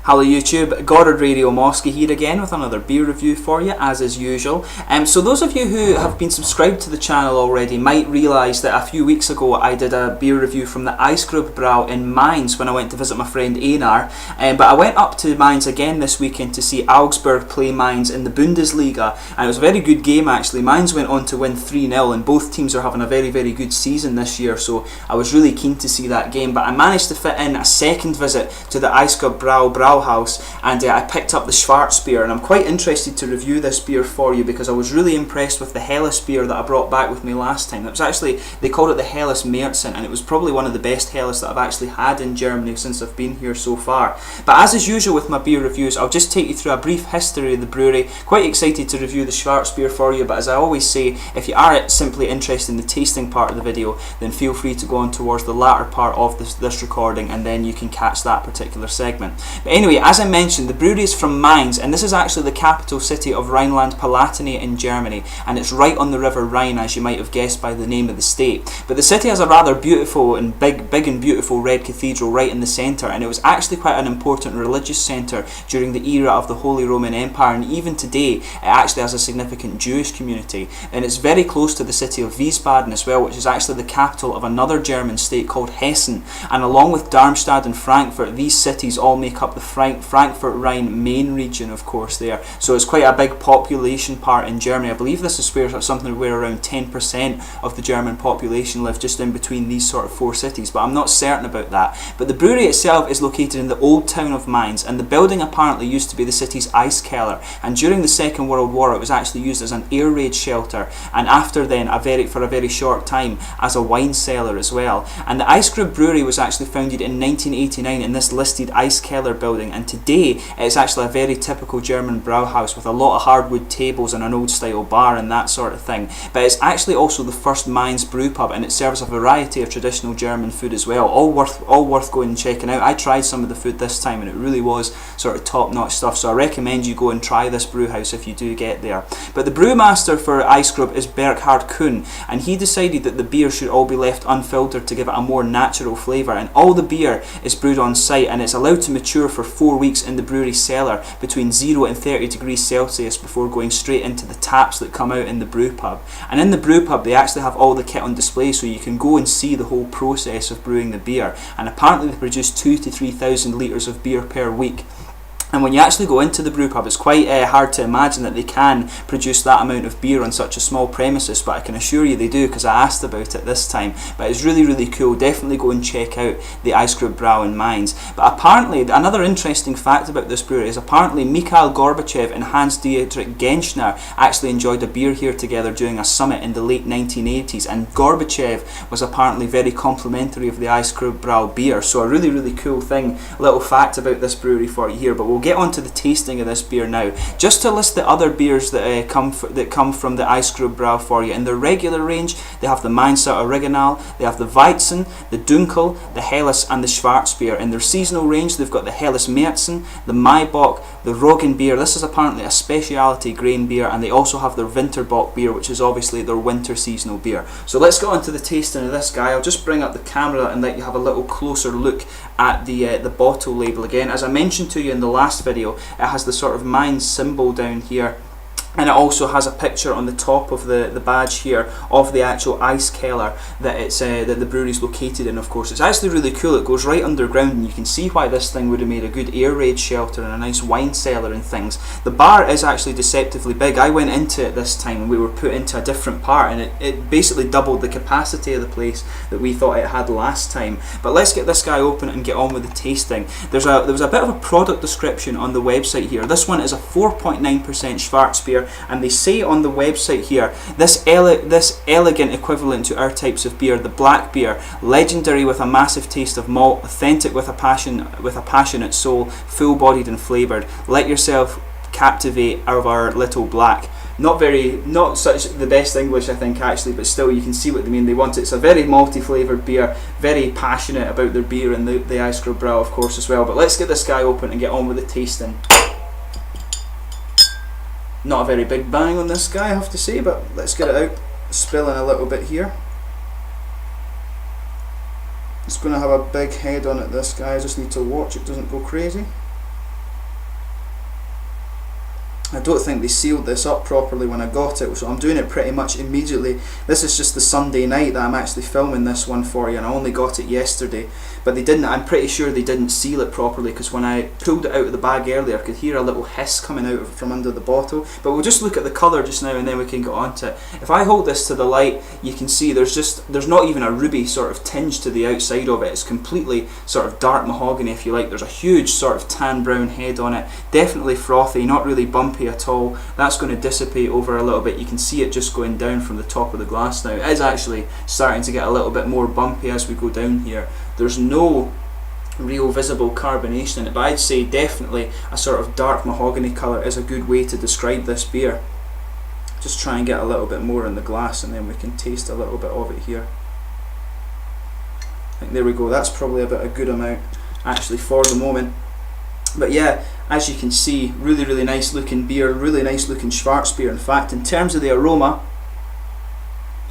Hello YouTube, Goddard Radio Mosky here again with another beer review for you, as is usual. So those of you who have been subscribed to the channel already might realise that a few weeks ago I did a beer review from the Eisgrub Bräu in Mainz when I went to visit my friend Einar. But I went up to Mainz again this weekend to see Augsburg play Mainz in the Bundesliga, and it was a very good game actually. Mainz went on to win 3-0 and both teams are having a very good season this year, so I was really keen to see that game. But I managed to fit in a second visit to the Eisgrub Bräu house, and I picked up the Schwartzbier, and I'm quite interested to review this beer for you because I was really impressed with the Helles beer that I brought back with me last time. It was actually, they called it the Helles Märzen, and it was probably one of the best Helles that I've actually had in Germany since I've been here so far. But as is usual with my beer reviews, I'll just take you through a brief history of the brewery. Quite excited to review the Schwarzbier for you, but as I always say, if you are simply interested in the tasting part of the video, then feel free to go on towards the latter part of this recording, and then you can catch that particular segment. But anyway, as I mentioned, the brewery is from Mainz, and this is actually the capital city of Rhineland-Palatinate in Germany, and it's right on the River Rhine, as you might have guessed by the name of the state. But the city has a rather beautiful and big and beautiful red cathedral right in the centre, and it was actually quite an important religious centre during the era of the Holy Roman Empire, and even today it actually has a significant Jewish community. And it's very close to the city of Wiesbaden as well, which is actually the capital of another German state called Hessen, and along with Darmstadt and Frankfurt, these cities all make up the Frankfurt-Rhine main region, of course, there. So it's quite a big population part in Germany. I believe this is where something where around 10% of the German population live just in between these sort of four cities, but I'm not certain about that. But the brewery itself is located in the old town of Mainz, and the building apparently used to be the city's ice cellar, and during the Second World War it was actually used as an air raid shelter, and after then for a very short time as a wine cellar as well. And the Eisgrub Brewery was actually founded in 1989 in this listed ice cellar building, and today it's actually a very typical German brauhaus with a lot of hardwood tables and an old style bar and that sort of thing. But it's actually also the first Mainz brew pub, and it serves a variety of traditional German food as well, all worth going and checking out. I tried some of the food this time and it really was sort of top-notch stuff, so I recommend you go and try this brewhouse if you do get there. But the brewmaster for Eisgrub is Burkhard Kuhn, and he decided that the beer should all be left unfiltered to give it a more natural flavour, and all the beer is brewed on site, and it's allowed to mature for 4 weeks in the brewery cellar between 0 and 30 degrees Celsius before going straight into the taps that come out in the brew pub. And in the brew pub they actually have all the kit on display, so you can go and see the whole process of brewing the beer, and apparently they produce 2,000 to 3,000 litres of beer per week. And when you actually go into the brew pub, it's quite hard to imagine that they can produce that amount of beer on such a small premises, but I can assure you they do, because I asked about it this time. But it's really cool. Definitely go and check out the Eisgrub Bräu in Mainz. But apparently, another interesting fact about this brewery is apparently Mikhail Gorbachev and Hans-Dietrich Genscher actually enjoyed a beer here together during a summit in the late 1980s, and Gorbachev was apparently very complimentary of the Eisgrub Bräu beer. So a really cool thing, little fact about this brewery for you here. But we'll get on to the tasting of this beer now. Just to list the other beers that come from the Eisgrub Bräu for you. In their regular range, they have the Mainzer Original, they have the Weizen, the Dunkel, the Helles and the Schwarzbier. In their seasonal range, they've got the Helles Märzen, the Maibock, the Roggenbier. This is apparently a specialty grain beer, and they also have their Winterbock beer, which is obviously their winter seasonal beer. So let's get on to the tasting of this guy. I'll just bring up the camera and let you have a little closer look at the bottle label again. As I mentioned to you in the last video, it has the sort of Mainz symbol down here, and it also has a picture on the top of the badge here of the actual ice cellar that that the brewery is located in. Of course, it's actually really cool. It goes right underground, and you can see why this thing would have made a good air raid shelter and a nice wine cellar and things. The bar is actually deceptively big. I went into it this time and we were put into a different part, and it basically doubled the capacity of the place that we thought it had last time. But let's get this guy open and get on with the tasting. There was a bit of a product description on the website here. This one is a 4.9% Schwarzbier, and they say on the website here, this elegant equivalent to our types of beer, the black beer, legendary with a massive taste of malt, authentic with a passionate soul, full-bodied and flavoured. Let yourself captivate our little black. Not such the best English, I think, actually, but still you can see what they mean. They want it. It's a very malty flavoured beer, very passionate about their beer, and the Eisgrub Bräu, of course, as well. But let's get this guy open and get on with the tasting. Not a very big bang on this guy, I have to say, but let's get it out. Spilling a little bit here. It's going to have a big head on it, this guy. I just need to watch it doesn't go crazy. I don't think they sealed this up properly when I got it, so I'm doing it pretty much immediately. This is just the Sunday night that I'm actually filming this one for you, and I only got it yesterday. But they didn't, I'm pretty sure they didn't seal it properly, because when I pulled it out of the bag earlier I could hear a little hiss coming out from under the bottle. But we'll just look at the colour just now and then we can get on to it. If I hold this to the light, you can see there's not even a ruby sort of tinge to the outside of it. It's completely sort of dark mahogany, if you like. There's a huge sort of tan brown head on it. Definitely frothy, not really bumpy at all. That's going to dissipate over a little bit. You can see it just going down from the top of the glass now. It is actually starting to get a little bit more bumpy as we go down here. There's no real visible carbonation in it, but I'd say definitely a sort of dark mahogany colour is a good way to describe this beer. Just try and get a little bit more in the glass and then we can taste a little bit of it here. I think there we go, that's probably about a good amount actually for the moment. But yeah, as you can see, really nice looking beer, really nice looking Schwartzbier. In fact, in terms of the aroma,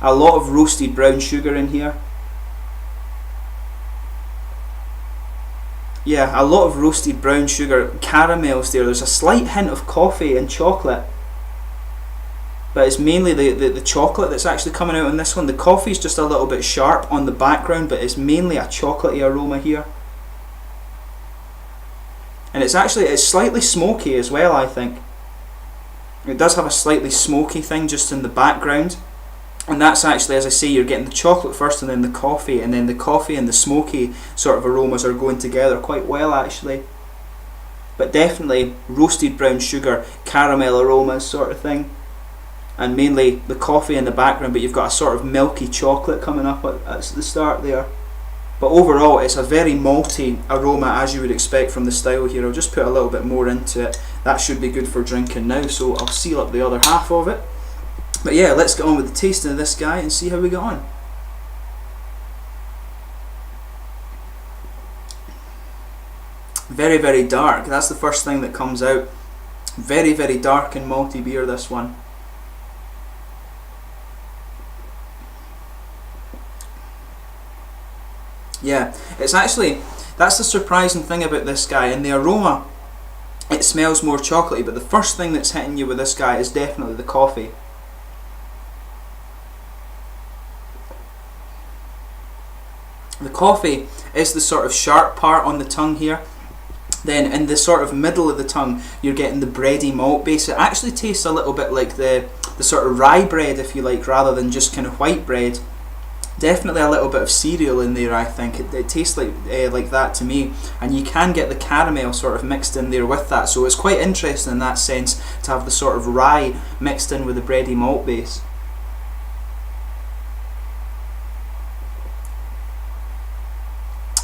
a lot of roasted brown sugar in here. Yeah, a lot of roasted brown sugar, caramels there. There's a slight hint of coffee and chocolate, but it's mainly the chocolate that's actually coming out on this one. The coffee's just a little bit sharp on the background, but it's mainly a chocolatey aroma here. And it's slightly smoky as well, I think. It does have a slightly smoky thing just in the background. And that's actually, as I say, you're getting the chocolate first and then the coffee, and then the coffee and the smoky sort of aromas are going together quite well actually. But definitely roasted brown sugar, caramel aromas sort of thing. And mainly the coffee in the background, but you've got a sort of milky chocolate coming up at the start there. But overall it's a very malty aroma as you would expect from the style here. I'll just put a little bit more into it. That should be good for drinking now, so I'll seal up the other half of it. But yeah, let's get on with the tasting of this guy and see how we get on. Very dark, that's the first thing that comes out. Very dark and malty beer, this one. Yeah, it's actually, that's the surprising thing about this guy. In the aroma, it smells more chocolatey, but the first thing that's hitting you with this guy is definitely the coffee. The coffee is the sort of sharp part on the tongue here. Then in the sort of middle of the tongue, you're getting the bready malt base. It actually tastes a little bit like the sort of rye bread, if you like, rather than just kind of white bread. Definitely a little bit of cereal in there, I think. It tastes like that to me. And you can get the caramel sort of mixed in there with that. So it's quite interesting in that sense to have the sort of rye mixed in with the bready malt base.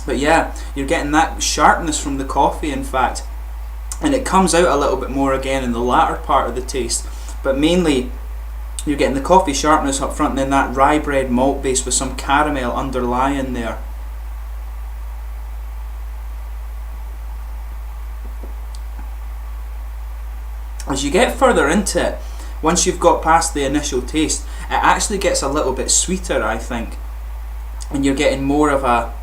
But yeah, you're getting that sharpness from the coffee, in fact, and it comes out a little bit more again in the latter part of the taste. But mainly you're getting the coffee sharpness up front and then that rye bread malt base with some caramel underlying there. As you get further into it, once you've got past the initial taste, it actually gets a little bit sweeter, I think, and you're getting more of a,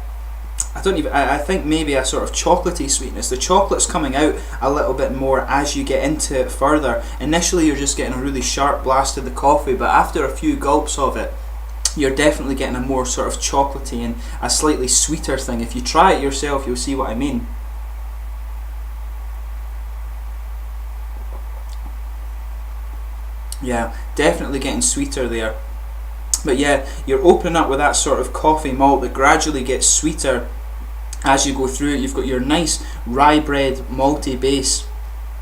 I think maybe a sort of chocolatey sweetness. The chocolate's coming out a little bit more as you get into it further. Initially you're just getting a really sharp blast of the coffee, but after a few gulps of it, you're definitely getting a more sort of chocolatey and a slightly sweeter thing. If you try it yourself, you'll see what I mean. Yeah, definitely getting sweeter there. But yeah, you're opening up with that sort of coffee malt that gradually gets sweeter as you go through it. You've got your nice rye bread malty base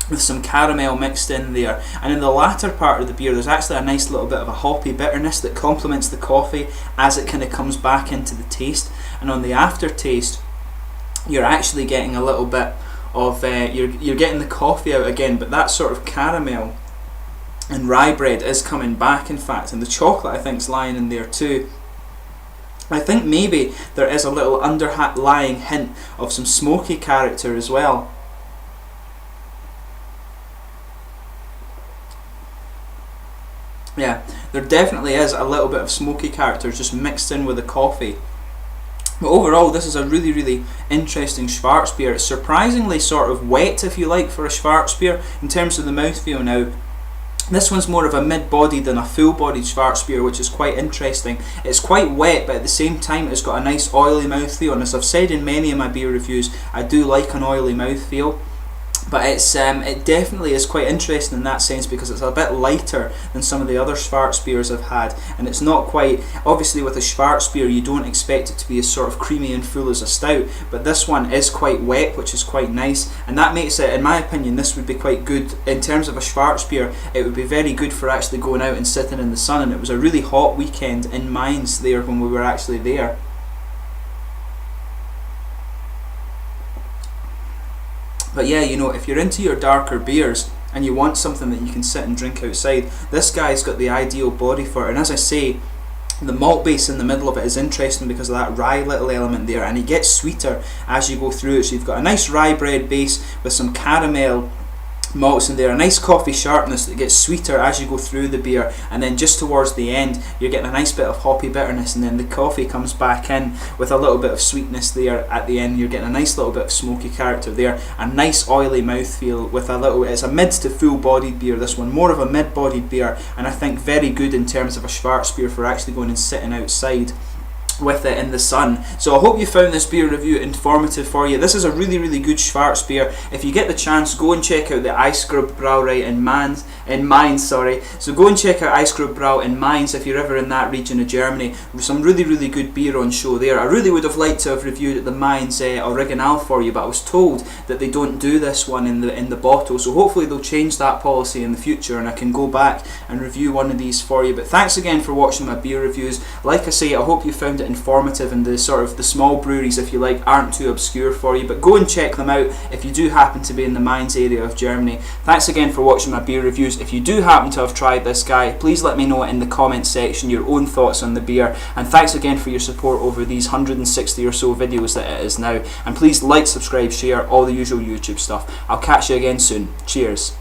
with some caramel mixed in there, and in the latter part of the beer there's actually a nice little bit of a hoppy bitterness that complements the coffee as it kind of comes back into the taste. And on the aftertaste you're actually getting a little bit of you're getting the coffee out again, but that sort of caramel and rye bread is coming back, in fact, and the chocolate I think is lying in there too. I think maybe there is a little underlying hint of some smoky character as well. Yeah, there definitely is a little bit of smoky character just mixed in with the coffee. But overall, this is a really, really interesting Schwartzbier. It's surprisingly sort of wet, if you like, for a Schwarzbier in terms of the mouthfeel. Now, this one's more of a mid-bodied than a full-bodied Schwarzbier, which is quite interesting. It's quite wet, but at the same time it's got a nice oily mouthfeel, and as I've said in many of my beer reviews, I do like an oily mouthfeel. But it definitely is quite interesting in that sense, because it's a bit lighter than some of the other Schwarzbiers I've had, and it's not quite, obviously with a Schwarzbier you don't expect it to be as sort of creamy and full as a stout, but this one is quite wet, which is quite nice, and that makes it, in my opinion, this would be quite good in terms of a Schwarzbier. It would be very good for actually going out and sitting in the sun, and it was a really hot weekend in Mainz there when we were actually there. But yeah, you know, if you're into your darker beers and you want something that you can sit and drink outside, this guy's got the ideal body for it. And as I say, the malt base in the middle of it is interesting because of that rye little element there, and it gets sweeter as you go through it. So you've got a nice rye bread base with some caramel malts in there, a nice coffee sharpness that gets sweeter as you go through the beer, and then just towards the end you're getting a nice bit of hoppy bitterness, and then the coffee comes back in with a little bit of sweetness there at the end. You're getting a nice little bit of smoky character there, a nice oily mouthfeel with a little, it's a mid to full bodied beer, this one, more of a mid bodied beer, and I think very good in terms of a Schwarzbier for actually going and sitting outside with it in the sun. So I hope you found this beer review informative for you. This is a really, really good Schwarzbier. If you get the chance, go and check out the Eisgrub Bräu in Mainz, sorry. So go and check out Eisgrub Bräu in Mainz if you're ever in that region of Germany. There's some really, really good beer on show there. I really would have liked to have reviewed the Mainz Original for you, but I was told that they don't do this one in the bottle. So hopefully they'll change that policy in the future, and I can go back and review one of these for you. But thanks again for watching my beer reviews. Like I say, I hope you found it informative, and the sort of the small breweries, if you like, aren't too obscure for you, but go and check them out if you do happen to be in the Mainz area of Germany. Thanks again for watching my beer reviews. If you do happen to have tried this guy, please let me know in the comments section your own thoughts on the beer, and thanks again for your support over these 160 or so videos that it is now, and please like, subscribe, share, all the usual YouTube stuff. I'll catch you again soon. Cheers.